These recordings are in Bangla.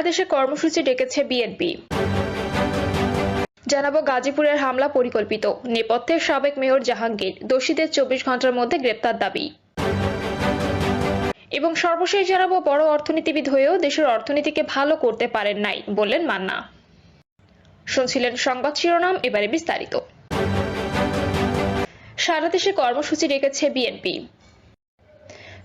দেশে কর্মসূচি ডেকেছে বিএনপি। জানাবো গাজীপুরের হামলা পরিকল্পিত, নেপথ্যে সাবেক মেয়র জাহাঙ্গীর, দোষীদের 24 ঘন্টার মধ্যে গ্রেপ্তার দাবি। এবং সর্বশেষ জানাবো বড় অর্থনীতিবিদ হয়েও দেশের অর্থনীতিকে ভালো করতে পারেন নাই বললেন মান্না। শুনছিলেন সংবাদ শিরোনাম, এবারে বিস্তারিত। সারা দেশে কর্মসূচি ডেকেছে বিএনপি।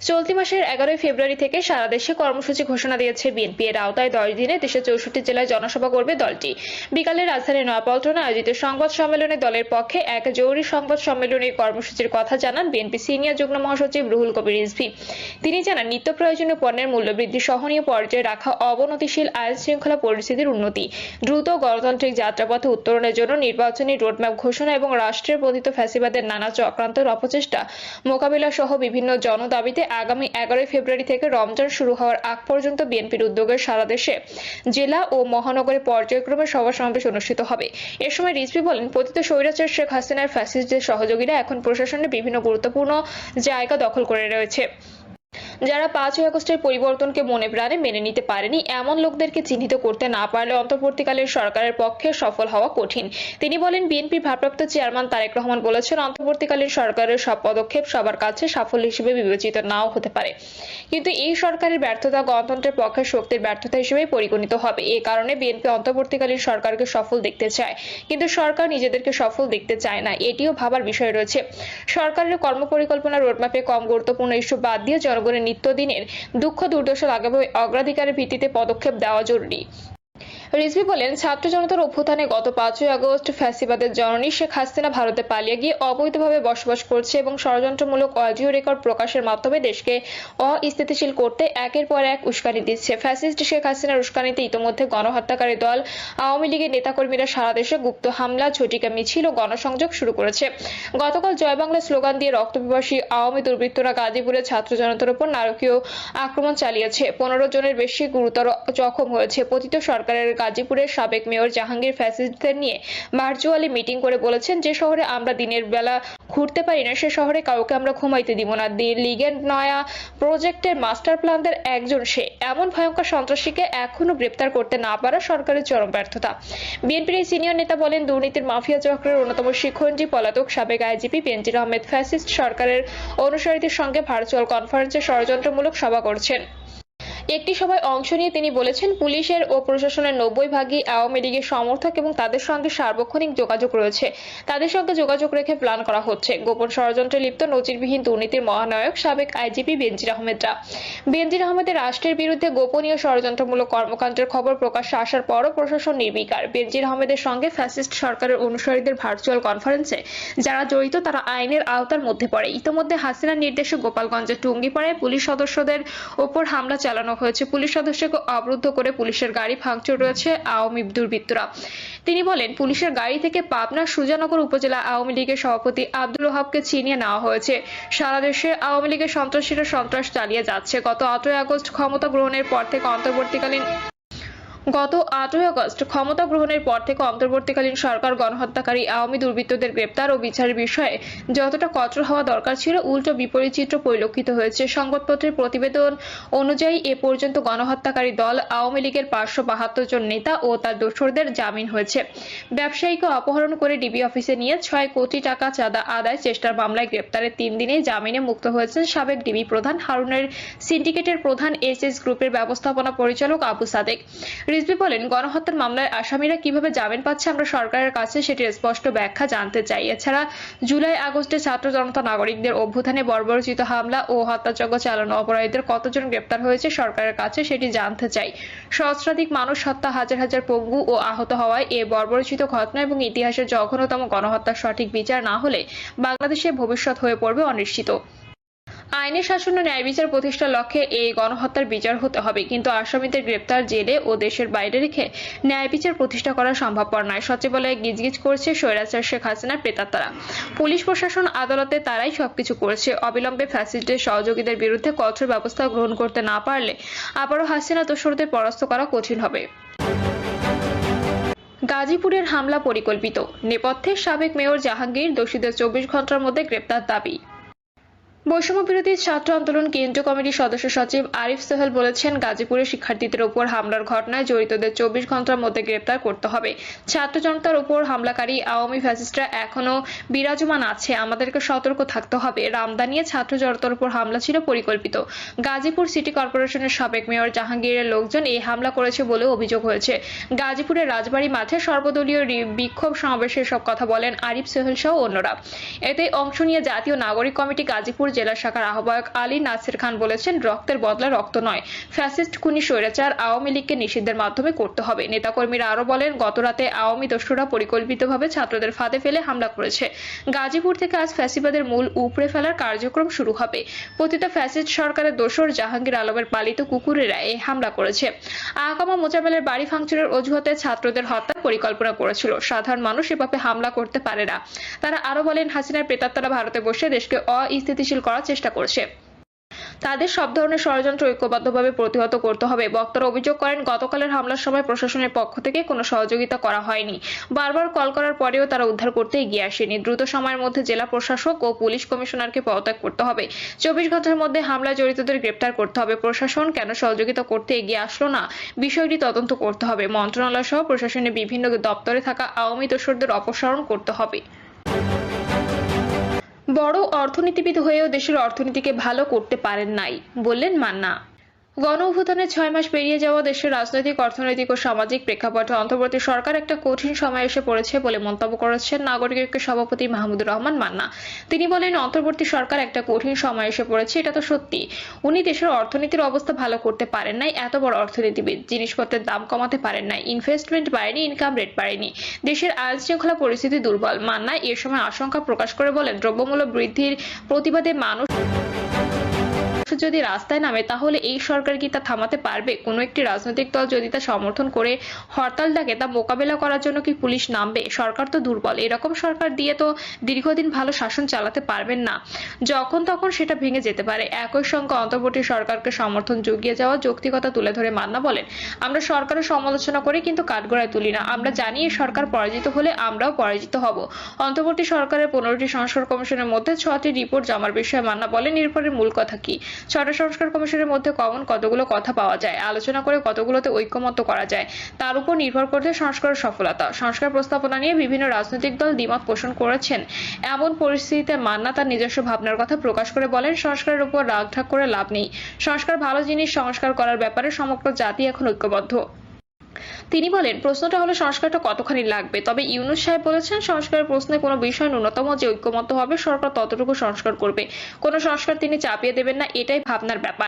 চলতি মাসের 11 ফেব্রুয়ারি থেকে সারা দেশে কর্মসূচি ঘোষণা দিয়েছে বিএনপি। এর আওতায় 10 দিনে দেশের 64 জেলায় জনসভা করবে দলটি। বিকালে রাজধানীর নয়াপল্টনে আয়োজিত সংবাদ সম্মেলনে দলের পক্ষে এক জরুরি সংবাদ সম্মেলনের কর্মসূচির কথা জানান বিএনপি সিনিয়র যুগ্ম মহাসচিব রুহুল কবির রিজভী। তিনি জানান, নিত্য প্রয়োজনীয় পণ্যের মূল্যবৃদ্ধি সহনীয় পর্যায়ে রাখা, অবনতিশীল আইন শৃঙ্খলা পরিস্থিতির উন্নতি, দ্রুত গণতান্ত্রিক যাত্রাপথে উত্তরণের জন্য নির্বাচনী রোডম্যাপ ঘোষণা এবং রাষ্ট্রের পতিত ফ্যাসিবাদের নানা চক্রান্তের অপচেষ্টা মোকাবিলা সহ বিভিন্ন জনদাবিতে আগামী 11 ফেব্রুয়ারি থেকে রমজান শুরু হওয়ার আগ পর্যন্ত বিএনপির উদ্যোগে সারা দেশে জেলা ও মহানগরে পর্যায়ক্রমে সভা সমাবেশ অনুষ্ঠিত হবে। এ সময় রিজভী বলেন, পতিত স্বৈরাচার শেখ হাসিনার ফ্যাসিস্টদের সহযোগীরা এখন প্রশাসনে বিভিন্ন গুরুত্বপূর্ণ জায়গা দখল করে রয়েছে। যারা 5 আগস্টের পরিবর্তনকে মনে প্রাণে মেনে নিতে পারেনি, এমন লোকদেরকে চিহ্নিত করতে না পারলে অন্তর্বর্তীকালীন সরকারের পক্ষে সফল হওয়া কঠিন। তিনি বলেন, বিএনপির ভারপ্রাপ্ত চেয়ারম্যান তারেক রহমান বলেছেন, অন্তর্বর্তীকালীন সরকারের সব পদক্ষেপ সবার কাছে সাফল্য হিসেবে বিবেচিত নাও হতে পারে, কিন্তু এই সরকারের ব্যর্থতা গণতন্ত্রের পক্ষে শক্তির ব্যর্থতা হিসেবে পরিগণিত হবে। এ কারণে বিএনপি অন্তর্বর্তীকালীন সরকারকে সফল দেখতে চায়, কিন্তু সরকার নিজেদেরকে সফল দেখতে চায় না, এটিও ভাবার বিষয় রয়েছে। সরকারের কর্মপরিকল্পনা রোডম্যাপে কম গুরুত্বপূর্ণ ইস্যু বাদ দিয়ে জনগণের নিত্যদিনের দুঃখ দুর্দশা লাঘবে অগ্রাধিকারের ভিত্তিতে পদক্ষেপ দেওয়া জরুরি। রিজভী বলেন, ছাত্র জনতার অভ্যুত্থানে গত 5 আগস্ট ফ্যাসিবাদের জননী শেখ হাসিনা ভারতে পালিয়ে গিয়ে অবৈধভাবে বসবাস করছে এবং ষড়যন্ত্রমূলক অডিও রেকর্ড প্রকাশের মাধ্যমে দেশকে অস্থিতিশীল করতে একের পর এক উস্কানি দিচ্ছে। ফ্যাসিস্ট শেখ হাসিনার উস্কানিতে ইতোমধ্যে গণহত্যাকারী দল আওয়ামী লীগের নেতাকর্মীরা সারা দেশে গুপ্ত হামলা, ঝটিকা মিছিল ও গণসংযোগ শুরু করেছে। গতকাল জয় বাংলা স্লোগান দিয়ে রক্তপিপাসী আওয়ামী দুর্বৃত্তরা গাজীপুরে ছাত্র জনতার উপর নারকীয় আক্রমণ চালিয়েছে। 15 জনের বেশি গুরুতর জখম হয়েছে। পতিত সরকারের গাজীপুরের সাবেক মেয়র জাহাঙ্গীর ফ্যাসিস্টদের নিয়ে ভার্চুয়ালি মিটিং করে বলেছেন, যে শহরে আমরা দিনের বেলা ঘুরতে পারি না, সে শহরে কাউকে আমরা ঘুমাইতে দিব না। লীগের নয়া প্রজেক্টের মাস্টার প্ল্যানদের একজন সে। এমন ভয়ঙ্কর সন্ত্রাসীকে এখনো গ্রেপ্তার করতে না পারা সরকারের চরম ব্যর্থতা। বিএনপির এই সিনিয়র নেতা বলেন, দুর্নীতির মাফিয়া চক্রের অন্যতম শিখণ্ডী পলাতক সাবেক আইজিপি বেনজির আহমেদ ফ্যাসিস্ট সরকারের অনুসারীদের সঙ্গে ভার্চুয়াল কনফারেন্সে ষড়যন্ত্রমূলক সভা করছেন। একটি সভায় অংশ নিয়ে তিনি বলেছেন, পুলিশের ও প্রশাসনের 90 ভাগই আওয়ামী লীগের সমর্থক এবং তাদের সঙ্গে সার্বক্ষণিক যোগাযোগ রয়েছে। তাদের সঙ্গে যোগাযোগ রেখে প্ল্যান করা হচ্ছে। গোপন ষড়যন্ত্রে লিপ্ত নজিরবিহীন দুর্নীতির মহানায়ক সাবেক আইজিপি বেনজির আহমেদরা। বেনজির আহমেদের রাষ্ট্রের বিরুদ্ধে গোপনীয় ষড়যন্ত্রমূলক কর্মকাণ্ডের খবর প্রকাশ্যে আসার পরও প্রশাসন নির্বিকার। বেনজির আহমেদের সঙ্গে ফ্যাসিস্ট সরকারের অনুসারীদের ভার্চুয়াল কনফারেন্সে যারা জড়িত তারা আইনের আওতার মধ্যে পড়ে। ইতোমধ্যে হাসিনার নির্দেশে গোপালগঞ্জের টুঙ্গিপাড়ায় পুলিশ সদস্যদের ওপর হামলা চালানো হয়েছে। পুলিশ সদস্যকে অবরুদ্ধ করে পুলিশের গাড়ি ভাঙচুর রয়েছে আওয়ামী দুর্বৃত্তরা। তিনি বলেন, পুলিশের গাড়ি থেকে পাবনার সুজানগর উপজেলা আওয়ামী লীগের সভাপতি আব্দুল ওহাবকে ছিনিয়ে নেওয়া হয়েছে। সারা দেশে আওয়ামী লীগের সন্ত্রাসীরা সন্ত্রাস চালিয়ে যাচ্ছে। গত 8 আগস্ট ক্ষমতা গ্রহণের পর থেকে অন্তর্বর্তীকালীন সরকার গণহত্যাকারী আওয়ামী দুর্বৃত্তদের গ্রেপ্তার ও বিচারের বিষয়ে যতটা কঠোর হওয়া দরকার ছিল, উল্টো বিপরীত চিত্র পরিলক্ষিত হয়েছে। সংবাদপত্রের প্রতিবেদন অনুযায়ী এ পর্যন্ত গণহত্যাকারী দল আওয়ামী লীগের 572 জন নেতা ও তার দোসরদের জামিন হয়েছে। ব্যবসায়ীকে অপহরণ করে ডিবি অফিসে নিয়ে 6 কোটি টাকা চাঁদা আদায় চেষ্টার মামলায় গ্রেপ্তারের 3 দিনেই জামিনে মুক্ত হয়েছেন সাবেক ডিবি প্রধান, হারুনের সিন্ডিকেটের প্রধান, এসএস গ্রুপের ব্যবস্থাপনা পরিচালক আবু সাদেক। রিজভী বলেন, গণহত্যার মামলায় আসামিরা কিভাবে জামিন পাচ্ছে আমরা সরকারের কাছে সেটির স্পষ্ট ব্যাখ্যা জানতে চাই। এছাড়া জুলাই আগস্টে ছাত্র জনতা নাগরিকদের অভ্যুত্থানে বর্বরোচিত হামলা ও হত্যাযজ্ঞ চালানো অপরাধীদের কতজন গ্রেপ্তার হয়েছে সরকারের কাছে সেটি জানতে চাই। সহস্রাধিক মানুষ হত্যা, হাজার হাজার পঙ্গু ও আহত হওয়ায় এ বর্বরোচিত ঘটনা এবং ইতিহাসের জঘন্যতম গণহত্যার সঠিক বিচার না হলে বাংলাদেশের ভবিষ্যৎ হয়ে পড়বে অনিশ্চিত। আইনের শাসন ও ন্যায় বিচার প্রতিষ্ঠার লক্ষ্যে এই গণহত্যার বিচার হতে হবে, কিন্তু আসামিদের গ্রেপ্তার, জেলে ও দেশের বাইরে রেখে ন্যায় বিচার প্রতিষ্ঠা করা সম্ভবপর নয়। সচিবালয়ে গিজগিজ করছে স্বৈরাচার শেখ হাসিনার প্রেতাত্মারা। পুলিশ প্রশাসন, আদালতে তারাই সবকিছু করেছে। অবিলম্বে ফ্যাসিস্টদের সহযোগীদের বিরুদ্ধে কঠোর ব্যবস্থা গ্রহণ করতে না পারলে আবারও হাসিনা দোসরদের পরাস্ত করা কঠিন হবে। গাজীপুরের হামলা পরিকল্পিত, নেপথ্যে সাবেক মেয়র জাহাঙ্গীর, দোষীদের 24 ঘন্টার মধ্যে গ্রেপ্তার দাবি। বৈষম্য বিরোধী ছাত্র আন্দোলন কেন্দ্রীয় কমিটির সদস্য সচিব আরিফ সোহেল বলেছেন, গাজীপুরে শিক্ষার্থীদের উপর হামলার ঘটনায় জড়িতদের 24 ঘন্টার মধ্যে গ্রেপ্তার করতে হবে। ছাত্র জনতার উপর হামলাকারী আওয়ামী ফ্যাসিস্টরা এখনো বিরাজমান আছে, আমাদেরকে সতর্ক থাকতে হবে। রামদানিয়ে ছাত্র জনতার উপর হামলা ছিল পরিকল্পিত। গাজীপুর সিটি কর্পোরেশনের সাবেক মেয়র জাহাঙ্গীরের লোকজন এই হামলা করেছে বলে অভিযোগ হয়েছে। গাজীপুরের রাজবাড়ী মাঠে সর্বদলীয় বিক্ষোভ সমাবেশে এসব কথা বলেন আরিফ সোহেল সহ অন্যরা। এতে অংশ নিয়ে জাতীয় নাগরিক কমিটি গাজীপুর জেলা শাখার আহ্বায়ক আলী নাসির খান বলেছেন, রক্তের বদলা রক্ত নয়, ফ্যাসিস্ট খুনি স্বৈরাচার আওয়ামী লীগকে নিষিদ্ধের মাধ্যমে করতে হবে। নেতাকর্মীরা আরো বলেন, গতরাতে আওয়ামী দস্যুরা পরিকল্পিতভাবে ছাত্রদের ফাঁদে ফেলে হামলা করেছে। গাজীপুর থেকে আজ ফ্যাসিবাদের মূল উপড়ে ফেলার কার্যক্রম শুরু হবে। পতিত ফ্যাসিস্ট সরকারের দোসর জাহাঙ্গীর আলমের পালিত কুকুরেরা এই হামলা করেছে। আহকামা মোজাম্মেলের বাড়ি ভাঙচুরের অজুহাতে ছাত্রদের হত্যার পরিকল্পনা করেছিল। সাধারণ মানুষ এভাবে হামলা করতে পারে না। তারা আরো বলেন, হাসিনার প্রেতাত্মারা ভারতে বসে দেশকে অস্থিতিশীল করার চেষ্টা করছে। তাদের সব ধরনের ষড়যন্ত্র ঐক্যবদ্ধভাবে প্রতিহত করতে হবে। বক্তারা অভিযোগ করেন, গতকালের হামলার সময় প্রশাসনের পক্ষ থেকে কোনো সহযোগিতা করা হয়নি। বারবার কল করার পরেও তারা উদ্ধার করতে এগিয়ে আসেনি। দ্রুত সময়ের মধ্যে জেলা প্রশাসক ও পুলিশ কমিশনারকে পদত্যাগ করতে হবে। 24 ঘন্টার মধ্যে হামলায় জড়িতদের গ্রেপ্তার করতে হবে। প্রশাসন কেন সহযোগিতা করতে এগিয়ে আসলো না, বিষয়টি তদন্ত করতে হবে। মন্ত্রণালয় সহ প্রশাসনের বিভিন্ন দপ্তরে থাকা আওয়ামী দোসরদের অপসারণ করতে হবে। বড় অর্থনীতিবিদ হয়েও দেশের অর্থনীতিকে ভালো করতে পারেন নাই, বললেন মান্না। গণ অভ্যুত্থানের 6 মাস পেরিয়ে যাওয়া দেশের রাজনৈতিক, অর্থনৈতিক ও সামাজিক প্রেক্ষাপটে অন্তর্বর্তী সরকার একটা কঠিন সময় এসে পড়েছে বলে মন্তব্য করেছেন নাগরিক ঐক্যের সভাপতি মাহমুদুর রহমান মান্না। তিনি বলেন, অন্তর্বর্তী সরকার একটা কঠিন সময় এসে পড়েছে, এটা তো সত্যি। উনি দেশের অর্থনীতির অবস্থা ভালো করতে পারেন নাই। এত বড় অর্থনীতিবিদ, জিনিসপত্রের দাম কমাতে পারেন নাই, ইনভেস্টমেন্ট বাড়েনি, ইনকাম রেট বাড়েনি, দেশের আইন শৃঙ্খলা পরিস্থিতি দুর্বল। মান্না এ সময় আশঙ্কা প্রকাশ করে বলেন, দ্রব্যমূল্য বৃদ্ধির প্রতিবাদে মানুষ যদি রাস্তায় নামে তাহলে এই সরকার কি তা থামাতে পারবে? কোনো একটি রাজনৈতিক দল যদি তা সমর্থন করে হরতাল ডাকে, তা মোকাবেলা করার জন্য কি পুলিশ নামবে? সরকার তো দুর্বল। এরকম সরকার দিয়ে তো দীর্ঘদিন ভালো শাসন চালাতে পারবেন না। যখন তখন সেটা ভেঙে যেতে পারে। একই সঙ্গে অন্তর্বর্তী সরকারকে সমর্থন জুগিয়ে যাওয়া যৌক্তিকতা তুলে ধরে মান্না বলেন, আমরা সরকারের সমালোচনা করি কিন্তু কাঠগড়ায় তুলি না। আমরা জানি এই সরকার পরাজিত হলে আমরাও পরাজিত হব। অন্তর্বর্তী সরকারের 15টি সংস্কার কমিশনের মধ্যে 6টি রিপোর্ট জমার বিষয়ে মান্না বলেন, এরপরের মূল কথা কি? 6টা সংস্কার কমিশনের মধ্যে কমন কতগুলো কথা পাওয়া যায়, আলোচনা করে কতগুলোতে ঐক্যমত্য করা যায়, তার উপর নির্ভর করছে সংস্কারের সফলতা। সংস্কার প্রস্তাবনা নিয়ে বিভিন্ন রাজনৈতিক দল দ্বিমত পোষণ করেছেন। এমন পরিস্থিতিতে মান্না তার নিজস্ব ভাবনার কথা প্রকাশ করে বলেন, সংস্কারের উপর রাগঢাক করে লাভ নেই। সংস্কার ভালো জিনিস, সংস্কার করার ব্যাপারে সমগ্র জাতি এখন ঐক্যবদ্ধ। তিনি বলেন, প্রশ্নটা হলো সংস্কারটা কতখানি লাগবে। তবে ইউনূস সাহেব বলেছেন, সংস্কারের প্রশ্নে কোনো বিষয় ন্যূনতম যে ঐক্যমত্য হবে সরকার ততটুকু সংস্কার করবে। কোনো সংস্কার তিনি চাপিয়ে দেবেন না, এটাই ভাবনার ব্যাপার।